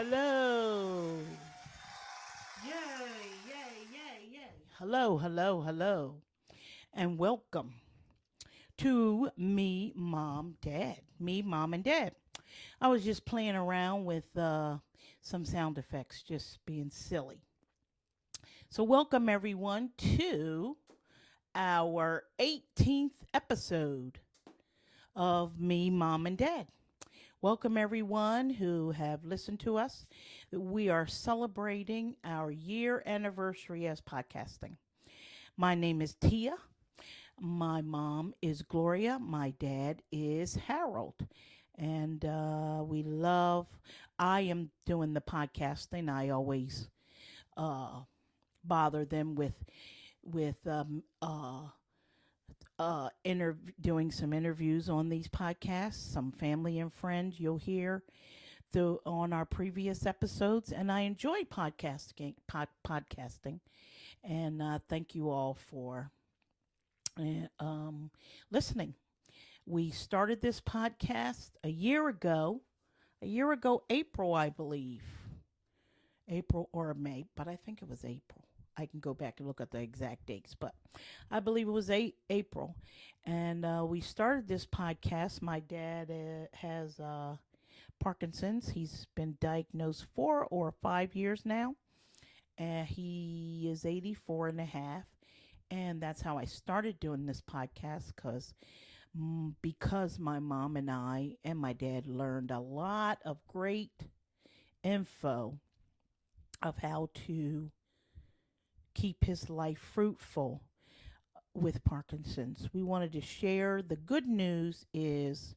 hello. Yay, yay, yay, yay. Hello, hello, hello. And welcome to Me, Mom, Dad. Me, Mom, and Dad. I was just playing around with some sound effects, just being silly. So, welcome everyone to our 18th episode of Me, Mom, and Dad. Welcome everyone who have listened to us. We are celebrating our year anniversary as podcasting. My name is Tia. My mom is Gloria. My dad is Harold. And I am doing the podcasting. I always uh, bother them with doing some interviews on these podcasts, some family and friends you'll hear on our previous episodes, and I enjoy podcasting, and thank you all for listening. We started this podcast a year ago, April, I believe, April or May, but I think it was April. I can go back and look at the exact dates, but I believe it was April. And we started this podcast. My dad has Parkinson's. He's been diagnosed 4 or 5 years now. And he is 84 and a half. And that's how I started doing this podcast because my mom and I and my dad learned a lot of great info of how to keep his life fruitful with Parkinson's. We wanted to share the good news is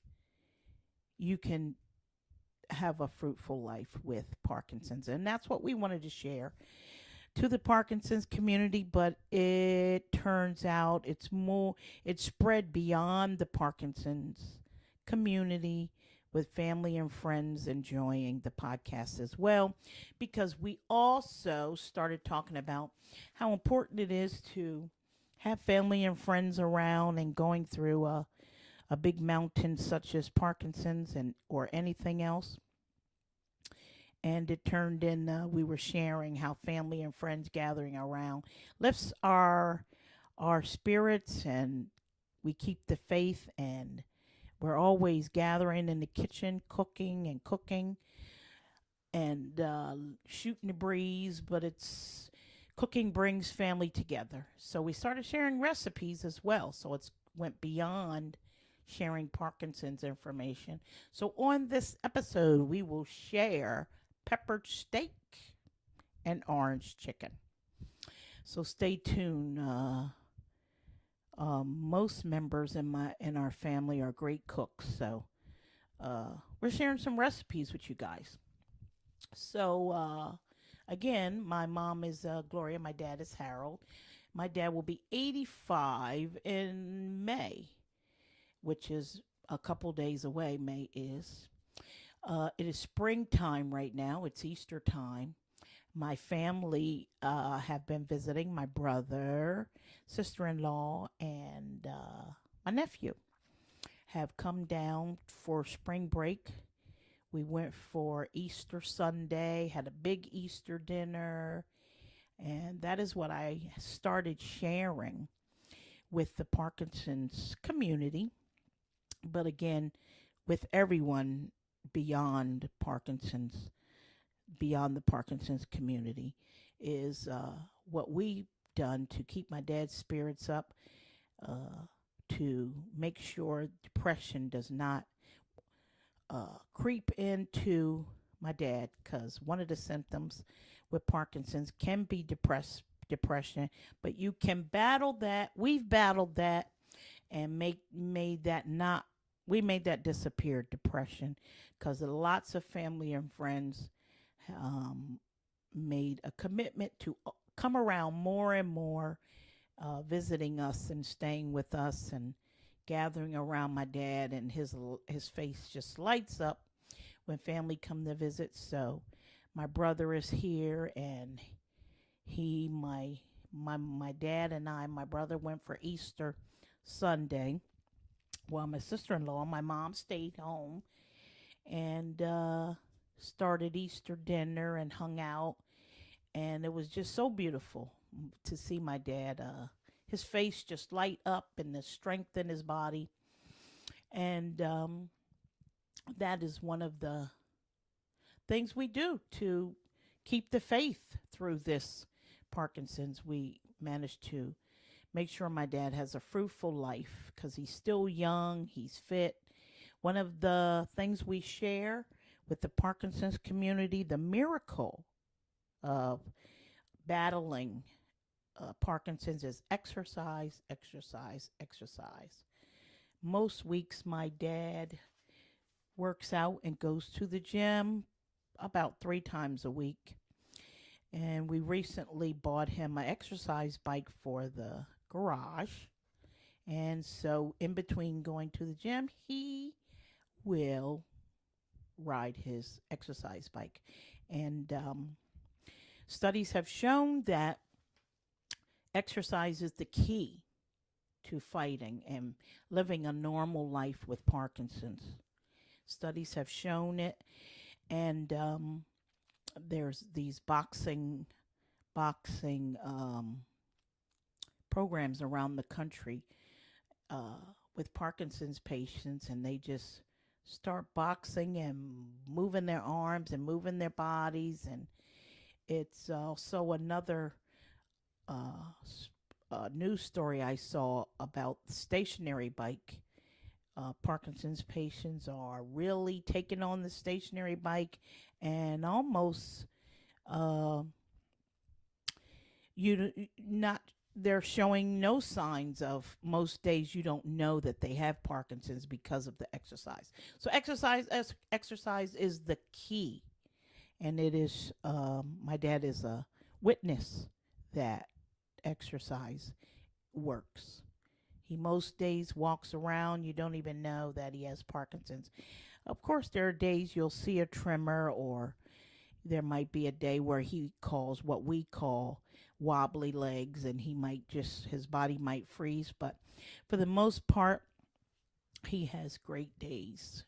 you can have a fruitful life with Parkinson's, and that's what we wanted to share to the Parkinson's community. But it turns out it's spread beyond the Parkinson's community, with family and friends enjoying the podcast as well, because we also started talking about how important it is to have family and friends around and going through a big mountain such as Parkinson's and or anything else. And it turned in we were sharing how family and friends gathering around lifts our spirits, and we keep the faith, and we're always gathering in the kitchen, cooking and shooting the breeze, but it's cooking brings family together. So we started sharing recipes as well. So it's went beyond sharing Parkinson's information. So on this episode, we will share peppered steak and orange chicken. So stay tuned. Most members in our family are great cooks, so we're sharing some recipes with you guys. So again, my mom is Gloria. My dad is Harold. My dad will be 85 in May, which is a couple days away. May is. It is springtime right now. It's Easter time. My family have been visiting. My brother, sister-in-law, and my nephew have come down for spring break. We went for Easter Sunday, had a big Easter dinner, and that is what I started sharing with the Parkinson's community. But again, with everyone beyond Parkinson's, beyond the Parkinson's community, is what we've done to keep my dad's spirits up, to make sure depression does not creep into my dad, because one of the symptoms with Parkinson's can be depression, but you can battle that. We've battled that and made that disappear, depression, because lots of family and friends made a commitment to come around more and more, visiting us and staying with us and gathering around my dad, and his face just lights up when family come to visit. So my brother is here, and my dad and my brother went for Easter Sunday, while my sister-in-law and my mom stayed home. And started Easter dinner and hung out, and it was just so beautiful to see my dad. His face just light up and the strength in his body, and that is one of the things we do to keep the faith through this Parkinson's. We managed to make sure my dad has a fruitful life because he's still young, he's fit. One of the things we share with the Parkinson's community, the miracle of battling Parkinson's, is exercise, exercise, exercise. Most weeks, my dad works out and goes to the gym about 3 times a week. And we recently bought him an exercise bike for the garage. And so, in between going to the gym, he will ride his exercise bike. And studies have shown that exercise is the key to fighting and living a normal life with Parkinson's. Studies have shown it, and there's these boxing programs around the country with Parkinson's patients, and they just start boxing and moving their arms and moving their bodies. And it's also another news story I saw about the stationary bike. Parkinson's patients are really taking on the stationary bike, and almost you not they're showing no signs of. Most days you don't know that they have Parkinson's because of the exercise. So exercise is the key, and it is my dad is a witness that exercise works. He most days walks around, you don't even know that he has Parkinson's. Of course, there are days you'll see a tremor, or there might be a day where he calls what we call wobbly legs, and his body might freeze. But for the most part, he has great days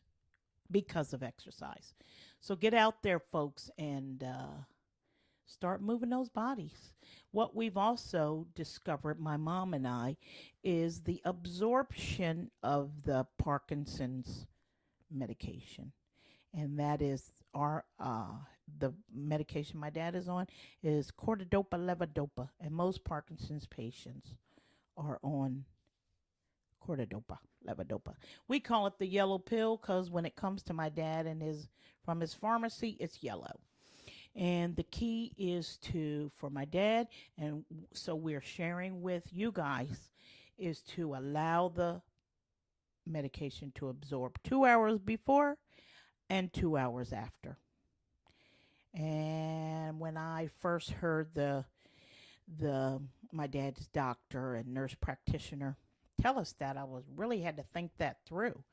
because of exercise. So get out there, folks, and start moving those bodies. What we've also discovered, my mom and I, is the absorption of the Parkinson's medication. And that is the medication my dad is on is cortidopa levodopa, and most Parkinson's patients are on cortidopa levodopa. We call it the yellow pill because when it comes to my dad and from his pharmacy, it's yellow. And the key is for my dad, and so we're sharing with you guys, is to allow the medication to absorb 2 hours before and 2 hours after. And when I first heard my dad's doctor and nurse practitioner tell us that, I really had to think that through.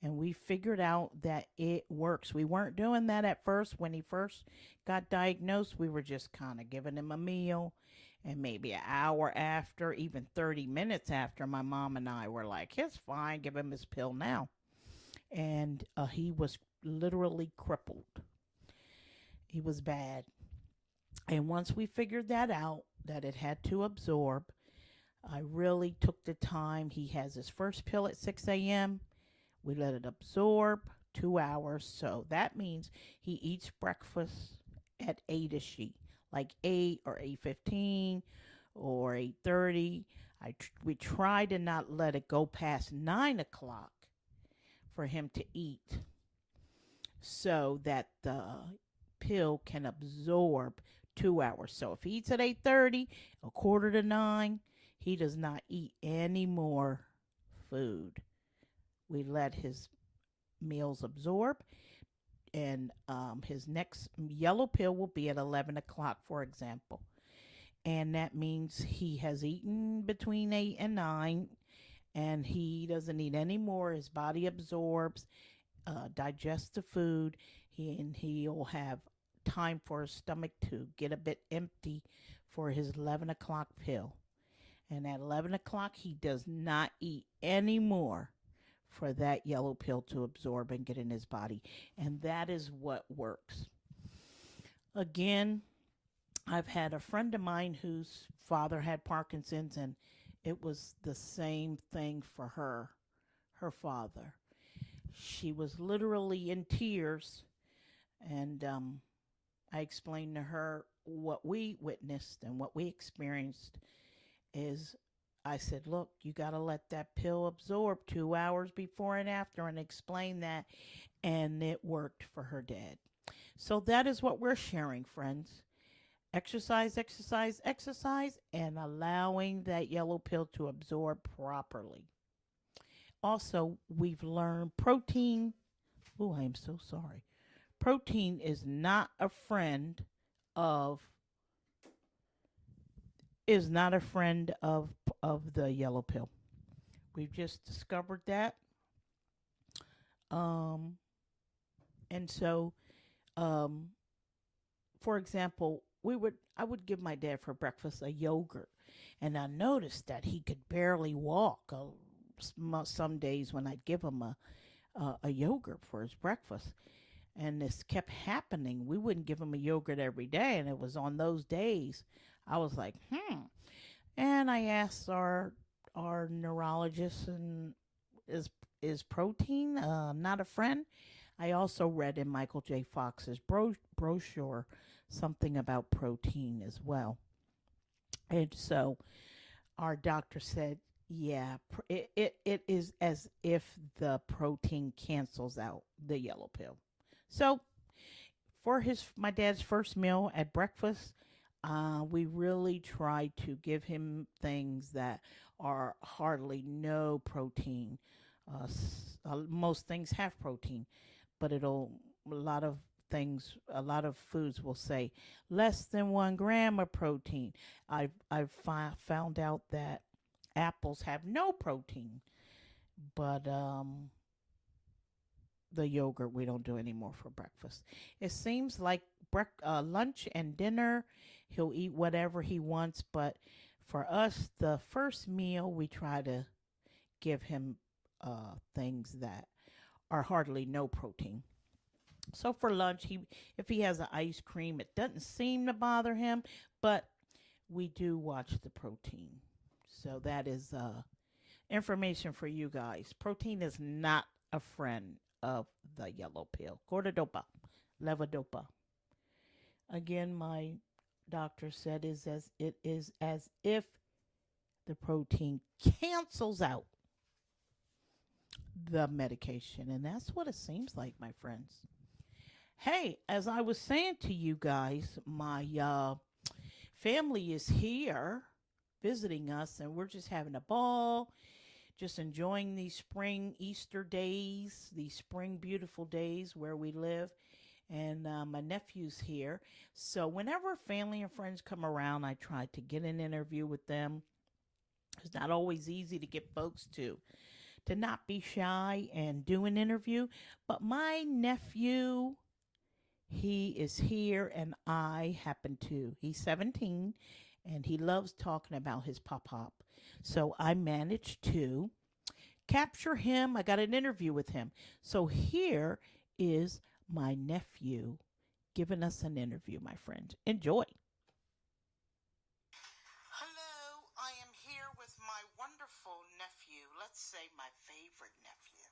And we figured out that it works. We weren't doing that at first. When he first got diagnosed, we were just kind of giving him a meal. And maybe an hour after, even 30 minutes after, my mom and I were like, it's fine, give him his pill now. And he was literally crippled. He was bad. And once we figured that out, that it had to absorb, I really took the time. He has his first pill at 6 a.m. We let it absorb 2 hours. So that means he eats breakfast at 8ish, like 8 or 8:15 or 8:30. We try to not let it go past 9 o'clock for him to eat, so that the pill can absorb 2 hours. So if he eats at 8:30, a quarter to 9, he does not eat any more food. We let his meals absorb, and his next yellow pill will be at 11 o'clock, for example. And that means he has eaten between 8 and 9, and he doesn't eat any more. His body absorbs, digests the food, he'll have time for his stomach to get a bit empty for his 11 o'clock pill. And at 11 o'clock, he does not eat any more for that yellow pill to absorb and get in his body. And that is what works. Again, I've had a friend of mine whose father had Parkinson's, and it was the same thing for her father. She was literally in tears, and I explained to her what we witnessed and what we experienced. Is I said, look, you got to let that pill absorb 2 hours before and after, and explain that. And it worked for her dad. So that is what we're sharing, friends. Exercise, exercise, exercise, and allowing that yellow pill to absorb properly. Also, we've learned protein. Oh, I am so sorry. Protein is not a friend of of the yellow pill. We've just discovered that. Um, and so, um, for example, I would give my dad for breakfast a yogurt, and I noticed that he could barely walk. Some days when I'd give him a yogurt for his breakfast, and this kept happening. We wouldn't give him a yogurt every day, and it was on those days I was like, And I asked our neurologist, and is protein not a friend? I also read in Michael J. Fox's brochure something about protein as well. And so our doctor said, yeah, it is as if the protein cancels out the yellow pill. So for my dad's first meal at breakfast, we really try to give him things that are hardly no protein. Most things have protein, but a lot of a lot of foods will say less than 1 gram of protein. I've found out that apples have no protein, but the yogurt we don't do anymore for breakfast. It seems like lunch and dinner, he'll eat whatever he wants, but for us, the first meal, we try to give him things that are hardly no protein. So for lunch, if he has an ice cream, it doesn't seem to bother him, but we do watch the protein. So that is information for you guys. Protein is not a friend of the yellow pill. Cordodopa, levodopa. Again, my doctor said it is as if the protein cancels out the medication, and that's what it seems like, my friends. Hey, as I was saying to you guys, my family is here visiting us, and we're just having a ball, just enjoying these spring Easter days, these spring beautiful days where we live. And my nephew's here. So whenever family and friends come around, I try to get an interview with them. It's not always easy to get folks to not be shy and do an interview. But my nephew, he is here, and I happen to. He's 17, and he loves talking about his pop. So I managed to capture him. I got an interview with him. So here is my nephew giving us an interview, my friend. Enjoy. Hello, I am here with my wonderful nephew. Let's say my favorite nephew.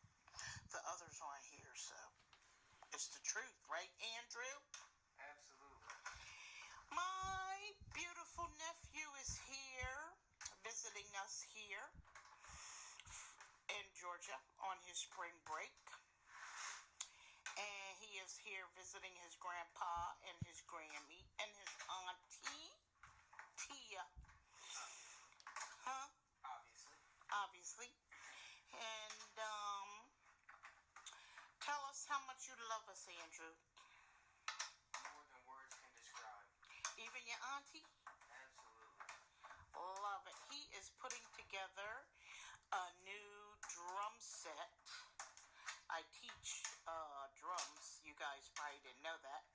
The others aren't here, so it's the truth, right, Andrew? Absolutely. My beautiful nephew is here, visiting us here in Georgia on his spring break. And he is here visiting his grandpa and his Grammy and his auntie, Tia. Huh? Obviously. And tell us how much you love us, Andrew. More than words can describe. Even your auntie? Absolutely. Love it. He is putting together a new drum set. I teach drums. You guys probably didn't know that.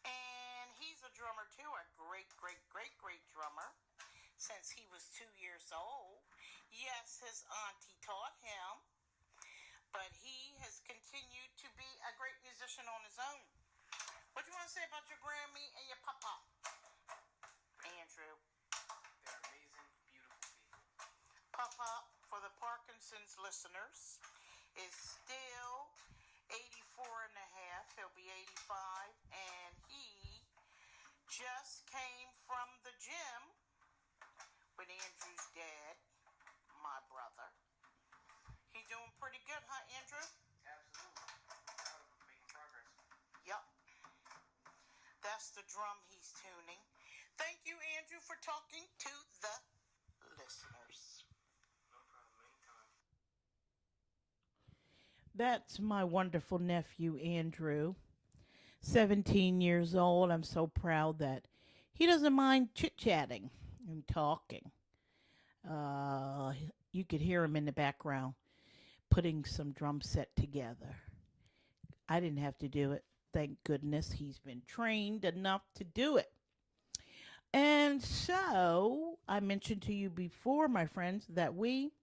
And he's a drummer too, a great drummer since he was 2 years old. Yes, his auntie taught him. but he has continued to be a great musician on his own. What do you want to say about your Grammy and your papa, Andrew? They're amazing, beautiful people. Papa, for the Parkinson's listeners, is still 84 and a half. He'll be 85, and he just came from the gym with Andrew's dad, my brother. He doing pretty good, huh, Andrew? Absolutely. I'm proud of him making progress. Yep. That's the drum he's tuning. Thank you, Andrew, for talking to the listeners. No problem, anytime. That's my wonderful nephew, Andrew. 17 years old. I'm so proud that he doesn't mind chit chatting and talking. Uh, you could hear him in the background putting some drum set together. I didn't have to do it. Thank goodness he's been trained enough to do it. And so I mentioned to you before, my friends, that we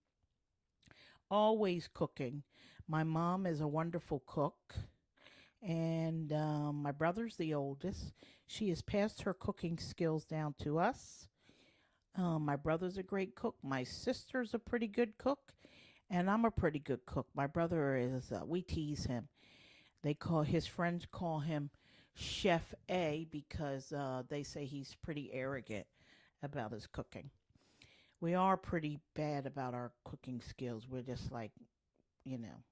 always cooking. My mom is a wonderful cook, and my brother's the oldest. She has passed her cooking skills down to us. My brother's a great cook. My sister's a pretty good cook, and I'm a pretty good cook. My brother is. We tease him. His friends call him Chef A because they say he's pretty arrogant about his cooking. We are pretty bad about our cooking skills. We're just like, you know,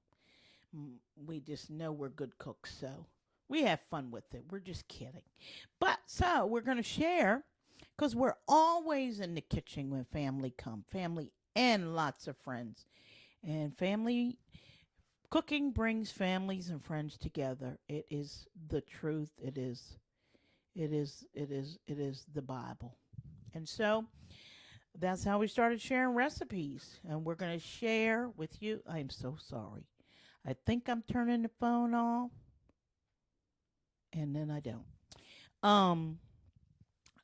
we just know we're good cooks, so we have fun with it. We're just kidding. But so we're going to share because we're always in the kitchen when family come, family and lots of friends. And family cooking brings families and friends together. It is the truth. It is the Bible. And so that's how we started sharing recipes. And we're going to share with you. I'm so sorry. I think I'm turning the phone off. And then I don't.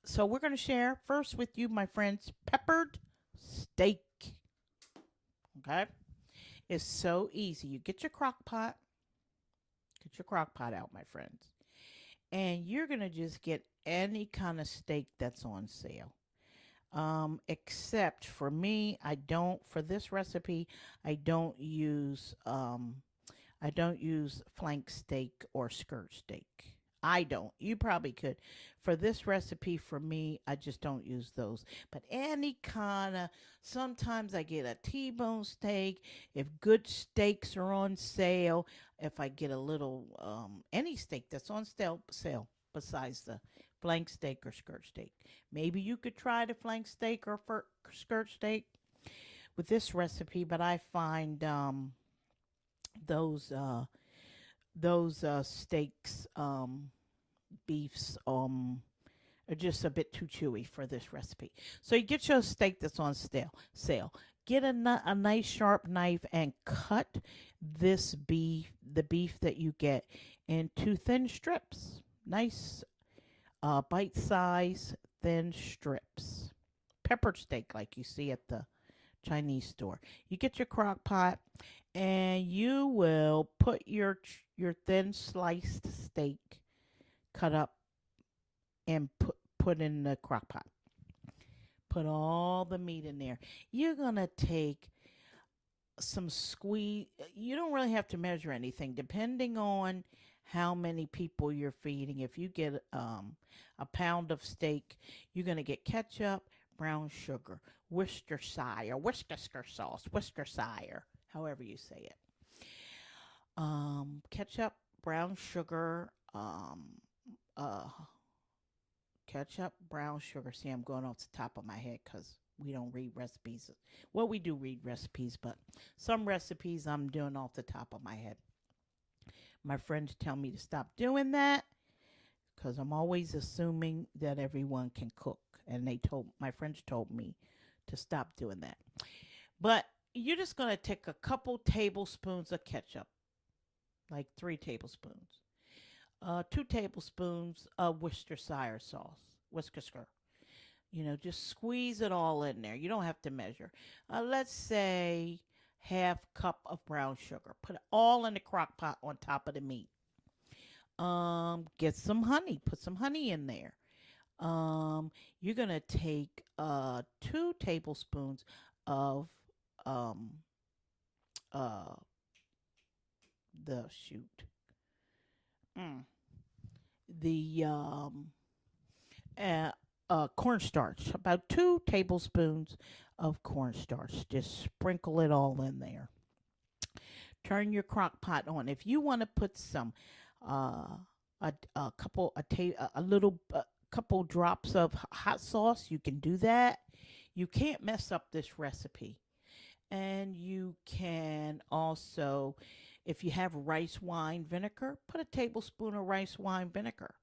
So we're going to share first with you, my friends, peppered steak. Okay? It's so easy. You get your crock pot. Get your crock pot out, my friends. And you're going to just get any kind of steak that's on sale. Except for me, for this recipe, I don't use flank steak or skirt steak. I don't. You probably could. For this recipe, for me, I just don't use those. But any kind of, sometimes I get a T-bone steak. If good steaks are on sale, if I get a little, any steak that's on sale besides the flank steak or skirt steak. Maybe you could try the flank steak or skirt steak with this recipe, but I find those steaks, beefs, are just a bit too chewy for this recipe. So you get your steak that's on sale. Get a nice sharp knife and cut the beef that you get, into thin strips. Nice bite size thin strips. Peppered steak like you see at the Chinese store. You get your crock pot and you will put your thin sliced steak cut up and put in the crock pot. Put all the meat in there. You're going to take some squeeze. You don't really have to measure anything depending on how many people you're feeding. If you get a pound of steak, you're going to get ketchup, brown sugar, Worcestershire sauce, Worcestershire, however you say it. Ketchup, brown sugar, ketchup, brown sugar. See, I'm going off the top of my head because we don't read recipes. Well, we do read recipes, but some recipes I'm doing off the top of my head. My friends tell me to stop doing that because I'm always assuming that everyone can cook. And my friends told me to stop doing that. But you're just going to take a couple tablespoons of ketchup, like 3 tablespoons. 2 tablespoons of Worcestershire sauce, Worcestershire. Just squeeze it all in there. You don't have to measure. Let's say half cup of brown sugar. Put it all in the crock pot on top of the meat. Get some honey. Put some honey in there. You're gonna take 2 tablespoons of um uh the shoot mm, the cornstarch. About 2 tablespoons of cornstarch. Just sprinkle it all in there. Turn your crock pot on. If you want to put some a couple a little couple drops of hot sauce, you can do that. You can't mess up this recipe. And you can also, if you have rice wine vinegar, put a tablespoon of rice wine vinegar.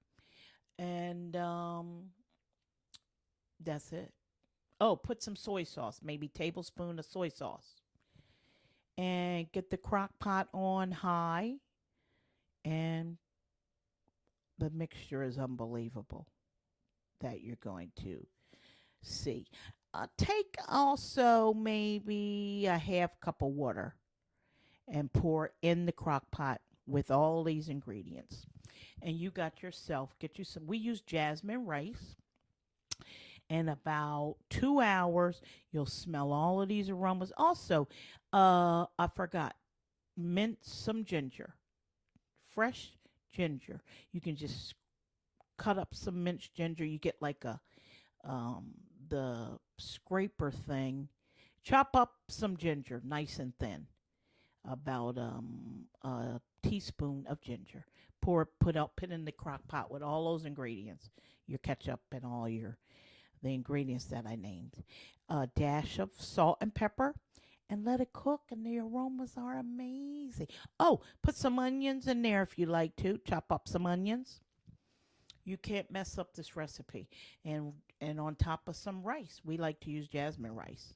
And that's it. Oh, put some soy sauce, maybe tablespoon of soy sauce. And get the crock pot on high, and the mixture is unbelievable that you're going to see. Take also maybe a half cup of water and pour in the crock pot with all these ingredients. And you got yourself, get you some, we use jasmine rice. In about 2 hours, you'll smell all of these aromas. Also, I forgot, mince some ginger, fresh ginger. You can just cut up some minced ginger. You get like the scraper thing. Chop up some ginger, nice and thin. About a teaspoon of ginger. Put in the crock pot with all those ingredients. Your ketchup and all the ingredients that I named. A dash of salt and pepper, and let it cook, and the aromas are amazing. Oh, put some onions in there if you like to. Chop up some onions. You can't mess up this recipe. And on top of some rice. We like to use jasmine rice.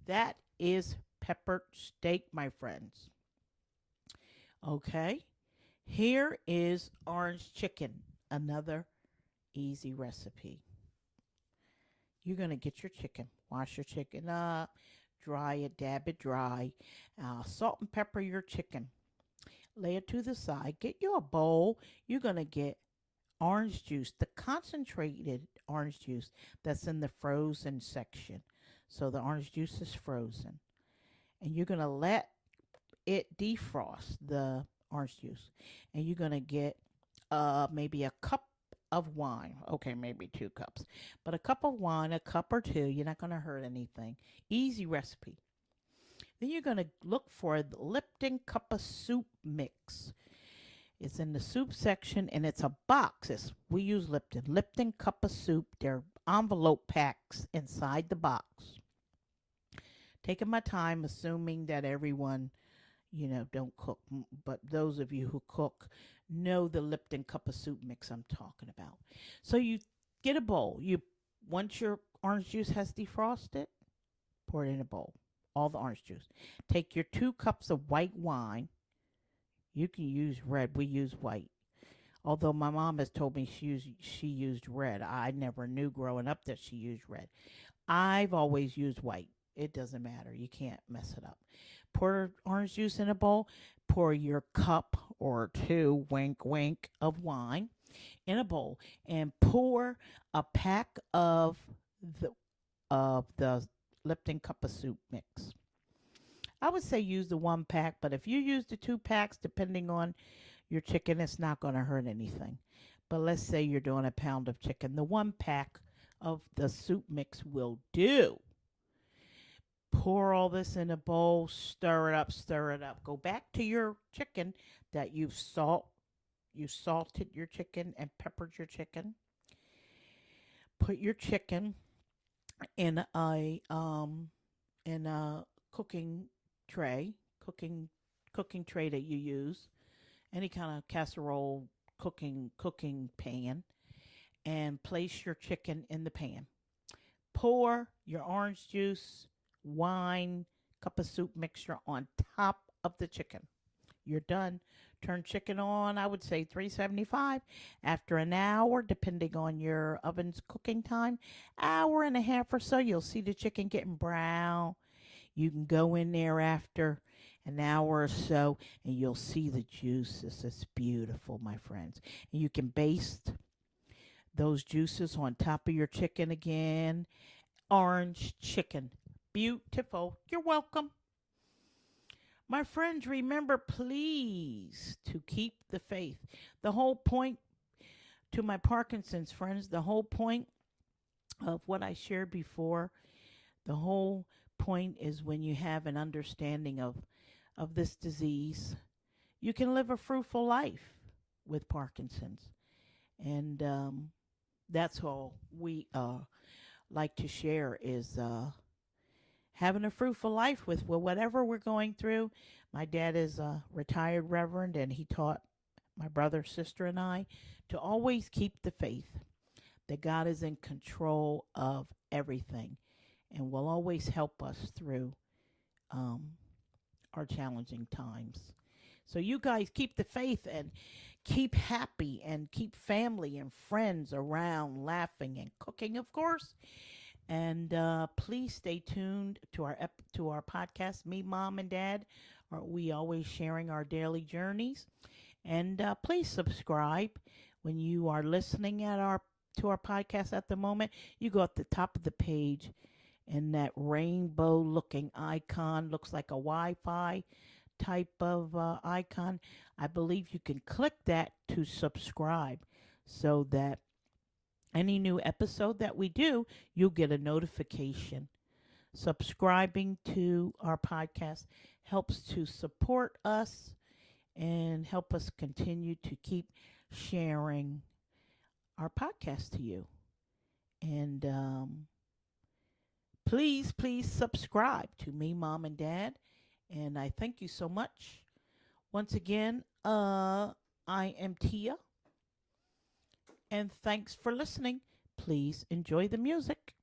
That is peppered steak, my friends. Okay. Here is orange chicken, another easy recipe. You're going to get your chicken. Wash your chicken up, dry it, dab it dry. Salt and pepper your chicken. Lay it to the side. Get you a bowl. You're going to get orange juice, the concentrated orange juice that's in the frozen section. So the orange juice is frozen. And you're going to let it defrost, the orange juice. And you're going to get maybe a cup of wine. Okay, maybe 2 cups. But a cup of wine, a cup or two, you're not going to hurt anything. Easy recipe. Then you're going to look for the Lipton cup of soup mix. It's in the soup section, and it's a box. We use Lipton. Lipton cup of soup. They're envelope packs inside the box. Taking my time, assuming that everyone, don't cook. But those of you who cook know the Lipton cup of soup mix I'm talking about. So you get a bowl. Once your orange juice has defrosted, pour it in a bowl. All the orange juice. Take your 2 cups of white wine. You can use red. We use white. Although my mom has told me she used red. I never knew growing up that she used red. I've always used white. It doesn't matter. You can't mess it up. Pour orange juice in a bowl. Pour your cup or 2, wink, wink, of wine in a bowl. And pour a pack of the Lipton cup of soup mix. I would say use the 1 pack, but if you use the 2 packs, depending on your chicken, it's not going to hurt anything. But let's say you're doing a pound of chicken. The 1 pack of the soup mix will do. Pour all this in a bowl, stir it up, stir it up. Go back to your chicken that you salted your chicken and peppered your chicken. Put your chicken in a cooking tray, cooking tray that you use, any kind of casserole, cooking pan, and place your chicken in the pan. Pour your orange juice, wine, cup of soup mixture on top of the chicken. You're done. Turn chicken on, I would say 375. After an hour, depending on your oven's cooking time, hour and a half or so, you'll see the chicken getting brown. You can go in there after an hour or so and you'll see the juices. It's beautiful, my friends. And you can baste those juices on top of your chicken again. Orange chicken. Beautiful. You're welcome. My friends, remember, please, to keep the faith. The whole point, to my Parkinson's friends, the whole point of what I shared before, the whole point is when you have an understanding of this disease, you can live a fruitful life with Parkinson's. And that's all we like to share is having a fruitful life with whatever we're going through. My dad is a retired reverend, and he taught my brother, sister, and I to always keep the faith that God is in control of everything and will always help us through um, our challenging times. So you guys keep the faith and keep happy and keep family and friends around laughing and cooking, of course. And please stay tuned to our podcast, Me, Mom, and Dad. Are we always sharing our daily journeys? And please subscribe when you are listening to our podcast at the moment. You go at the top of the page, and that rainbow-looking icon looks like a Wi-Fi type of icon. I believe you can click that to subscribe, so that any new episode that we do, you'll get a notification. Subscribing to our podcast helps to support us and help us continue to keep sharing our podcast to you. And please subscribe to Me, Mom, and Dad. And I thank you so much. Once again, I am Tia. And thanks for listening. Please enjoy the music.